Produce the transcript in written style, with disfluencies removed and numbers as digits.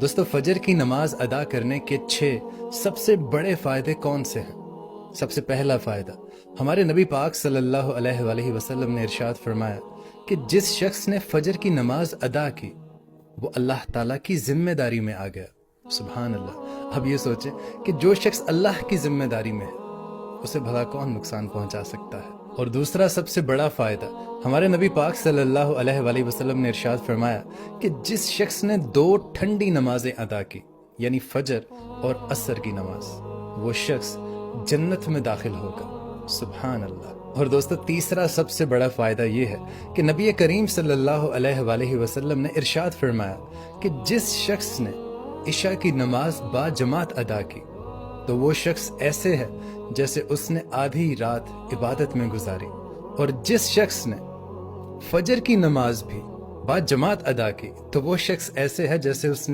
دوستو فجر کی نماز ادا کرنے کے 6 سب سے بڑے فائدے کون سے ہیں؟ سب سے پہلا فائدہ، ہمارے نبی پاک صلی اللہ علیہ وآلہ وسلم نے ارشاد فرمایا کہ جس شخص نے فجر کی نماز ادا کی وہ اللہ تعالیٰ کی ذمہ داری میں آ گیا۔ سبحان اللہ۔ اب یہ سوچیں کہ جو شخص اللہ کی ذمہ داری میں ہے اسے بھلا کون نقصان پہنچا سکتا ہے۔ اور دوسرا سب سے بڑا فائدہ، ہمارے نبی پاک صلی اللہ علیہ وآلہ وسلم نے ارشاد فرمایا کہ جس شخص نے 2 ٹھنڈی نمازیں ادا کی، یعنی فجر اور عصر کی نماز، وہ شخص جنت میں داخل ہوگا۔ سبحان اللہ۔ اور دوستو تیسرا سب سے بڑا فائدہ یہ ہے کہ نبی کریم صلی اللہ علیہ وآلہ وسلم نے ارشاد فرمایا کہ جس شخص نے عشاء کی نماز با جماعت ادا کی تو وہ شخص ایسے ہے جیسے اس نے آدھی رات عبادت میں گزاری، اور جس شخص نے فجر کی نماز بھی با جماعت ادا کی تو وہ شخص ایسے ہے جیسے اس نے